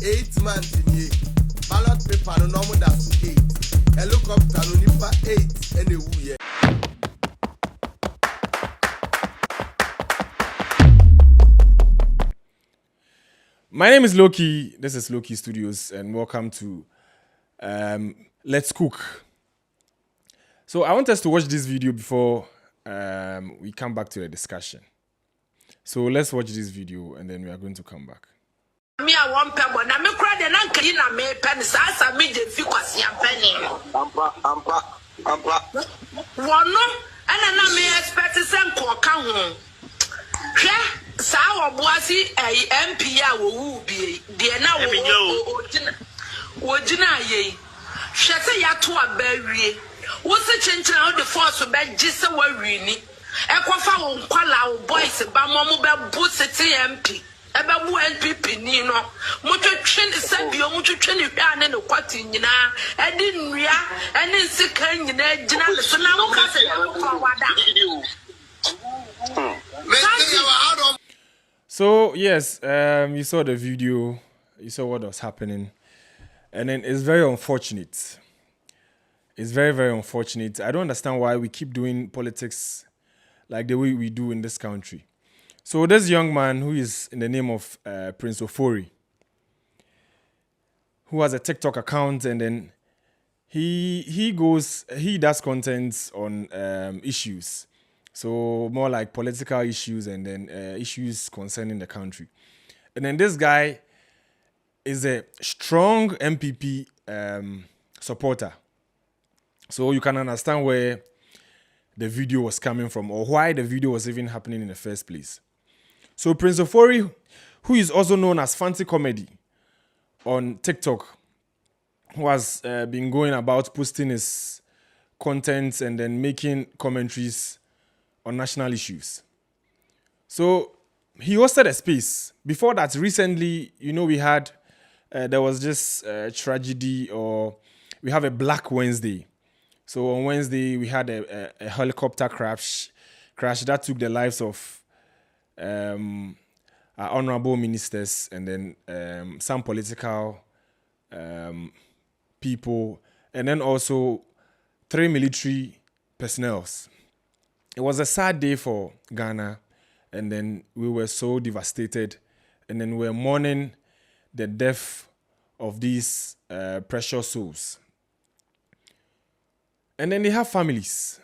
8 months in here. Ballot paper no normal that's 8. Helicopter no nipa 8 anyway. My name is Loki. This is Loki Studios, and welcome to Let's Cook. So I want us to watch this video before we come back to the discussion. So let's watch this video, and then we are going to come back. Me a one pebble. Na me cry the nanka yi na me pen sa sa me je fi kwasi ampeni. Ampa. Wono ana na me expect say nko ka ho. Hwe sa oboasi MP a wo wu bie. De na wo gina ye. Hwe se ya to abawie. Wo se chenchen how the force be gise wa wini. Ekwafa wo nkwala wo boys ba mo be bu city MP. Ebabu NPP ni no mutwetwe sabio mutwetwe ni hwa ne no kwati nyina edi nnua ene nsika nyina gina le so na wo ka se ko wada. So yes, you saw the video, you saw what was happening, and then it's very unfortunate. It's very, very unfortunate. I don't understand why we keep doing politics like the way we do in this country. So this young man who is in the name of Prince Ofori, who has a TikTok account, and then he does content on issues, so more like political issues and then issues concerning the country. And then this guy is a strong MPP supporter, so you can understand where the video was coming from or why the video was even happening in the first place. So Prince Ofori, who is also known as Fante Comedy on TikTok, who has been going about posting his content and then making commentaries on national issues. So he hosted a space. Before that, recently, we had, there was just a tragedy, or we have a Black Wednesday. So on Wednesday, we had a helicopter crash that took the lives of our honorable ministers and then some political people, and then also 3 military personnel. It was a sad day for Ghana, and then we were so devastated, and then we were mourning the death of these precious souls. And then they have families.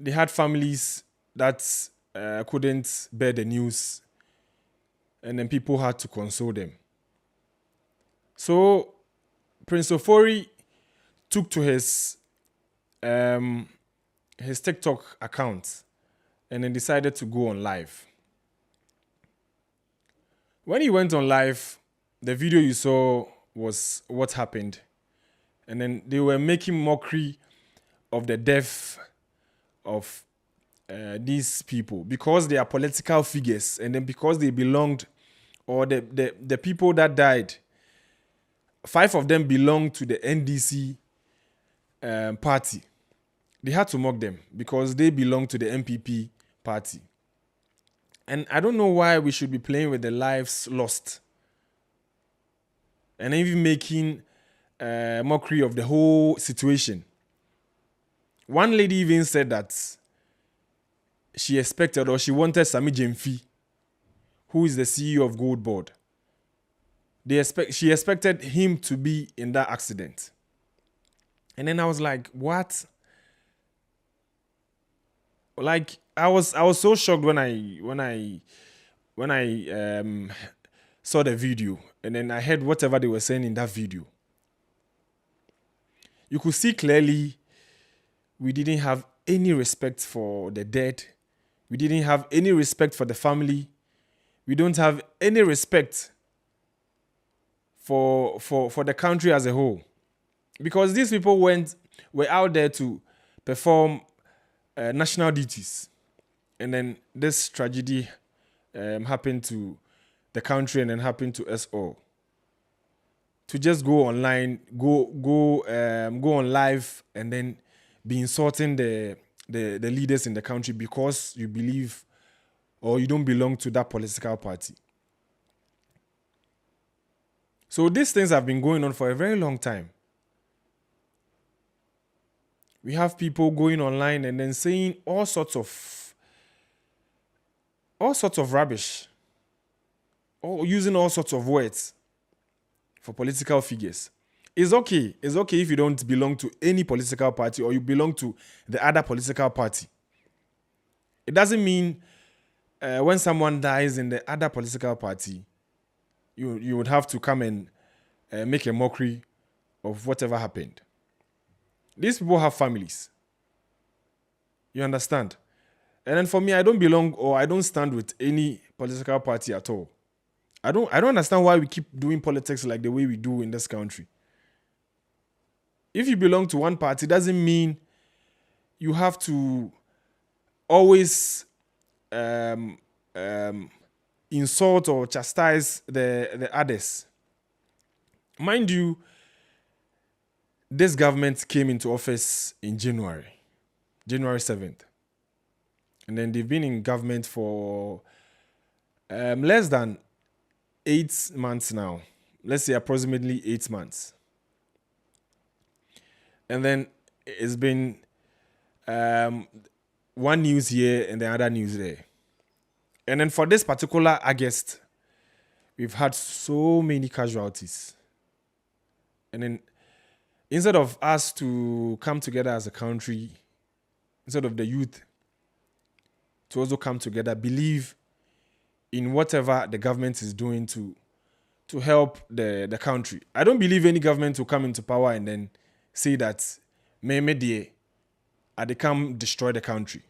They had families that couldn't bear the news, and then people had to console them. So Prince Ofori took to his TikTok account and then decided to go on live. When he went on live, the video you saw was what happened, and then they were making mockery of the death of these people because they are political figures, and then because they belonged, or the people that died, 5 of them belonged to the NDC party. They had to mock them because they belong to the MPP party. And I don't know why we should be playing with the lives lost and even making mockery of the whole situation. One lady even said that she expected, or she wanted, Sami Jemfi, who is the CEO of Gold Board. She expected him to be in that accident. And then I was like, what? Like, I was so shocked when I saw the video, and then I heard whatever they were saying in that video. You could see clearly we didn't have any respect for the dead. We didn't have any respect for the family. We don't have any respect for the country as a whole. Because these people were out there to perform national duties. And then this tragedy happened to the country and then happened to us all. To just go online, go on live, and then be insulting the leaders in the country because you believe or you don't belong to that political party. So these things have been going on for a very long time. We have people going online and then saying all sorts of rubbish, or using all sorts of words for political figures. It's okay. It's okay if you don't belong to any political party or you belong to the other political party. It doesn't mean when someone dies in the other political party, you would have to come and make a mockery of whatever happened. These people have families. You understand? And then for me, I don't belong or I don't stand with any political party at all. I don't understand why we keep doing politics like the way we do in this country. If you belong to one party, doesn't mean you have to always insult or chastise the others. Mind you, this government came into office in January 7th. And then they've been in government for less than 8 months now. Let's say approximately 8 months. And then it's been one news here and the other news there. And then for this particular August, we've had so many casualties. And then instead of us to come together as a country, instead of the youth to also come together, believe in whatever the government is doing to help the country. I don't believe any government will come into power and then say that they come destroy the country.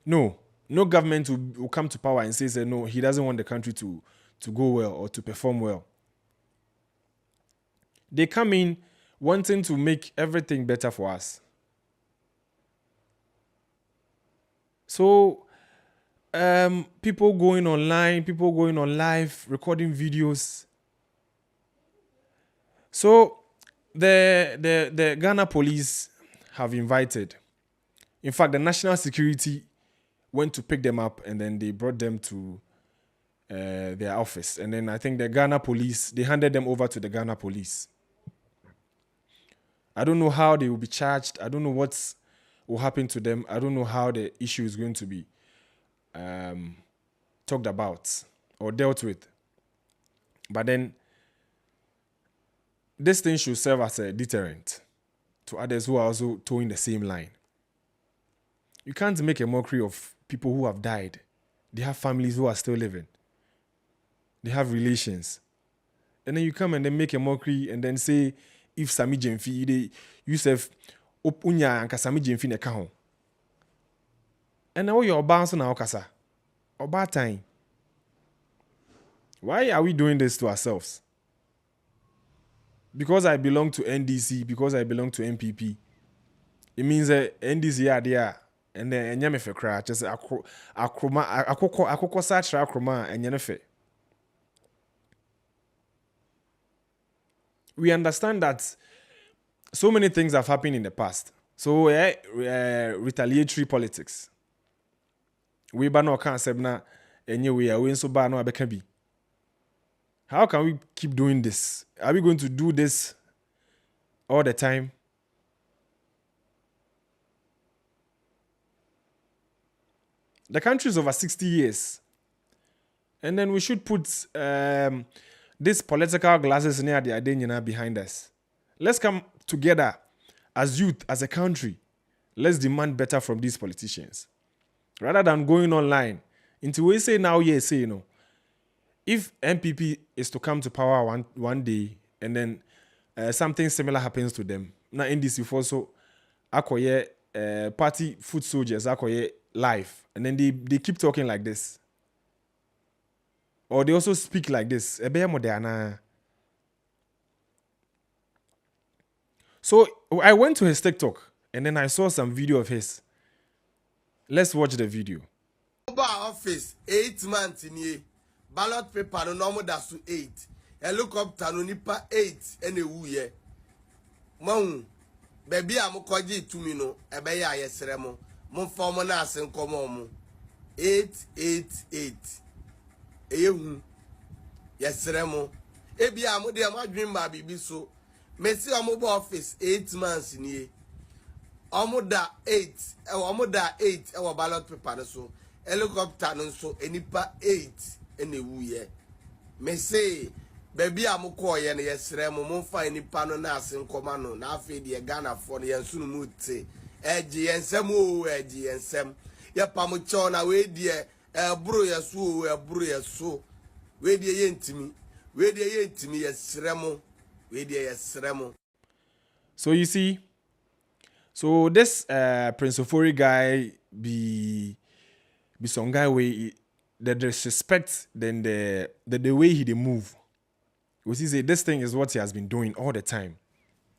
No government will come to power and say no, he doesn't want the country to go well or to perform well. They come in wanting to make everything better for us. So people going online, people going on live, recording videos. So the Ghana police have invited. In fact, the national security went to pick them up and then they brought them to their office. And then I think the Ghana police, they handed them over to the Ghana police. I don't know how they will be charged. I don't know what will happen to them. I don't know how the issue is going to be talked about or dealt with. But then this thing should serve as a deterrent to others who are also towing the same line. You can't make a mockery of people who have died. They have families who are still living. They have relations. And then you come and then make a mockery and then say, if Sami Jemfi, you say, Opunya and Kasami Jemfi ne kaho. And now you're bouncing now, Kasa. Or bad time. Why are we doing this to ourselves? Because I belong to NDC, because I belong to MPP, it means that NDC are there, and then Enyamefe cry, just akoko satra akroma Enyamefe. We understand that so many things have happened in the past. So retaliatory politics. We ba no kan sebna enye we nso ba no abeka bi. How can we keep doing this? Are we going to do this all the time? The country is over 60 years. And then we should put these political glasses near the Adenyana behind us. Let's come together as youth, as a country. Let's demand better from these politicians. Rather than going online. Until we say now, yes, say no. If MPP is to come to power one day and then something similar happens to them, now NDC also akoye party foot soldiers akoye live, and then they keep talking like this, or they also speak like this. So I went to his TikTok and then I saw some video of his. Let's watch the video. Office 8 months in here. Ballot paper no normal that's to 8. Helicopter no nipa 8 ene wu ye. Mon baby am kwaji tumi no ebe ya yesere mo. Mon form na asen komo mo. 888. Eye hu. Yesere mo. ebi am de am adwin ma bibi so me si am bo office 8 months ni omoda 8 omoda 8 e ballot paper no so helicopter no so enipa 8 ene wuye me say baby am ko ye ne yesre mo mfa enipa no na asenkoma no na afi de Ghana for no yensunu mu te eji yensem o eji yensem ye pam cho na we de buru yeso buru yeso we de yentimi we de yentimi yesre mo we de yesre mo. So you see, so this Prince Ofori guy be some guy way the disrespect then the way he move. We see say this thing is what he has been doing all the time.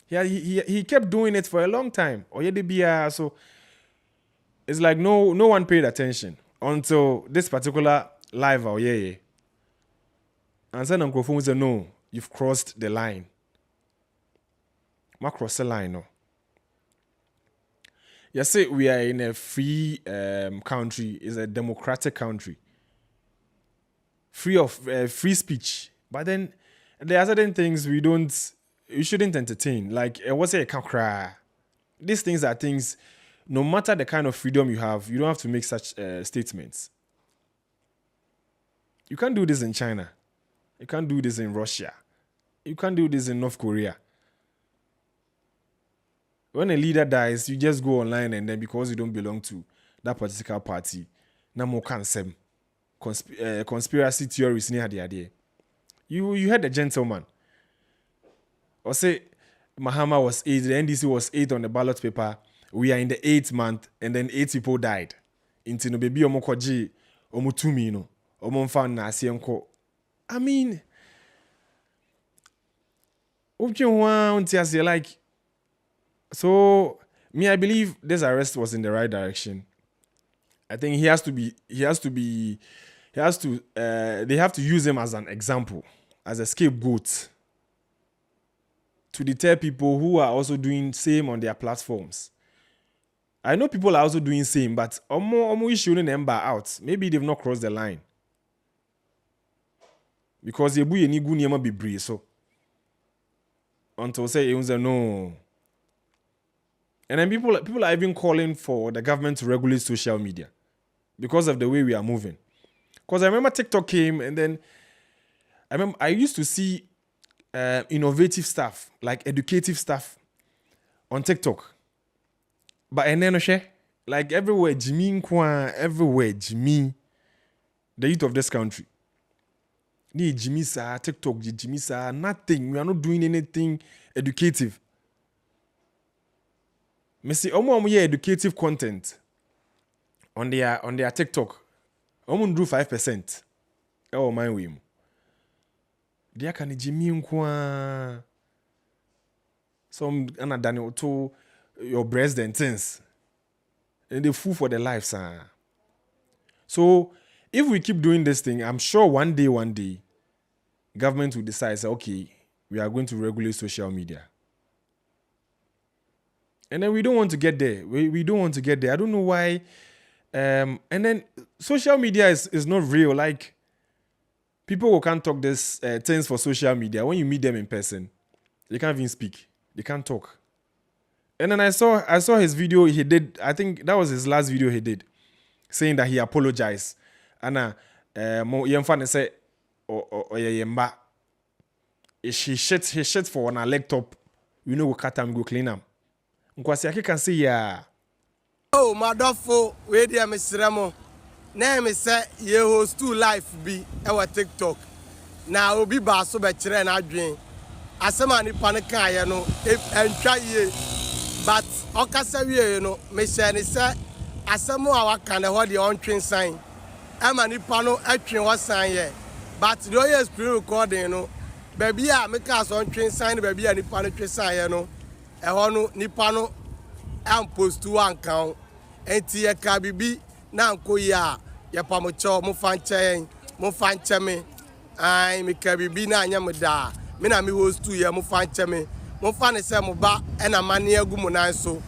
He kept doing it for a long time. So it's like no one paid attention until this particular live out yeah. And then Uncle Phone said, no, you've crossed the line. Ma cross the line, no. You say we are in a free country, it's a democratic country. Free of free speech. But then there are certain things you shouldn't entertain. Like what say I can't cry. These things are things, no matter the kind of freedom you have, you don't have to make such statements. You can't do this in China. You can't do this in Russia. You can't do this in North Korea. When a leader dies, you just go online and then because you don't belong to that political party, no more cancel. Conspiracy theories near the idea. You had a gentleman. Or say Mahama was 8, the NDC was 8 on the ballot paper. We are in the 8th month, and then 8 people died. Into no baby omokoji omutumi no omomfa na asienko. I mean, like, so me, I believe this arrest was in the right direction. I think they have to use him as an example, as a scapegoat to deter people who are also doing same on their platforms. I know people are also doing same, but omo issuing them out. Maybe they've not crossed the line. Because you buy any good name be brave, so until say no. And then people are even calling for the government to regulate social media because of the way we are moving. Because I remember TikTok came, and then I used to see innovative stuff, like educative stuff on TikTok. But and then like everywhere, Jimmy, the youth of this country. Jimmy sir, TikTok, Jimmy sir, nothing. We are not doing anything educative. Me see, educative content on their TikTok. Omo do 5%. Oh my way. Dia can Jimmy nkwa. Some Daniel to your breast and things. And they fool for their lives, sir. So if we keep doing this thing, I'm sure one day, government will decide, say, okay, we are going to regulate social media. And then we don't want to get there. We don't want to get there. I don't know why. And then social media is not real. Like, people who can't talk this things for social media, when you meet them in person, they can't even speak. They can't talk. And then I saw his video he did. I think that was his last video he did, saying that he apologized. And Yemfane said, he shit for on a laptop. You know, we cut him, go clean him. Nkwasi can say yeah. Oh, my dofo, we dear Mr. Ramo. Name is say ye host 2 life be our TikTok. Now obi ba so be kire na adwen. Asema ni panika ye no entwa ye. But okasa wie no me share ni say asemo a waka na ho de ontwen sign. Ama ni pa no atwen wo sign ye. But the oye screen recording no baby a me ka so ontwen sign baby a ni pa no twen sign ye no. Eho no ni pa no am post one count. Enti ye ka bibi na nko ya ya pamocho mo fanche me ai me ka bibi na anya me da me na me host ya mo fanche me mo fa ne se mo ba e na mane agu mo nan so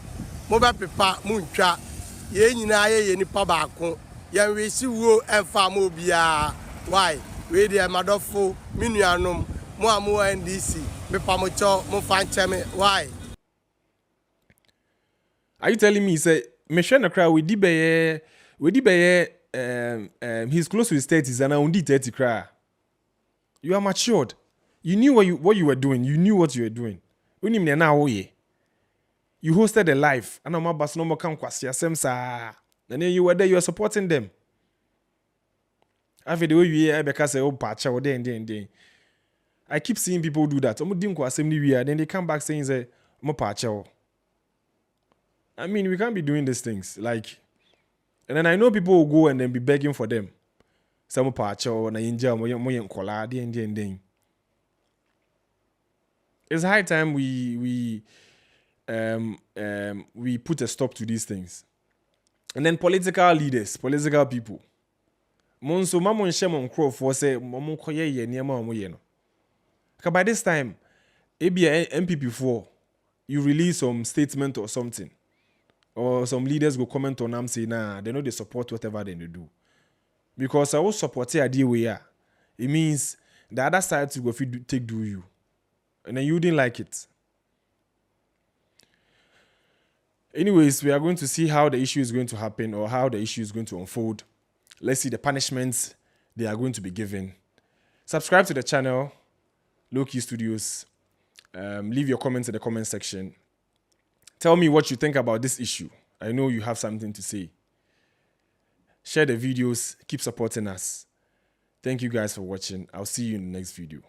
mo ba pepa mo ntwa ye nyina ye nipa ba ko ye we si wo emfa mo bia why we dey madofo minuanom mo a mo wɔ NDC me pa mo cho mo fa nche me why Are you telling me say me share no cry we di be he's close to his 30s and I only 30 cry. You are matured. You knew what you were doing. You knew what you were doing. Unim ne na wo ye. You hosted a life. And I'm about no more come kwasi asem sa. And then you were there, you were supporting them. After the way you hear because say oh patcha or then. I keep seeing people do that. Then they come back saying say mo patcha. I mean, we can't be doing these things. Like, and then I know people will go and then be begging for them. Some patcha or na inja mo kola then. It's high time we put a stop to these things. And then political leaders, political people. Monso mamon shemon crow for say momon koye ye niema omo ye no. Because by this time, ABA MPP4, you release some statement or something. Or some leaders go comment on them say, nah, they know they support whatever they do. Because I will support the idea we are. It means the other side to go take do you. And then you didn't like it. Anyways, we are going to see how the issue is going to happen or how the issue is going to unfold. Let's see the punishments they are going to be given. Subscribe to the channel, Low-Key Studios. Leave your comments in the comment section. Tell me what you think about this issue. I know you have something to say. Share the videos. Keep supporting us. Thank you guys for watching. I'll see you in the next video.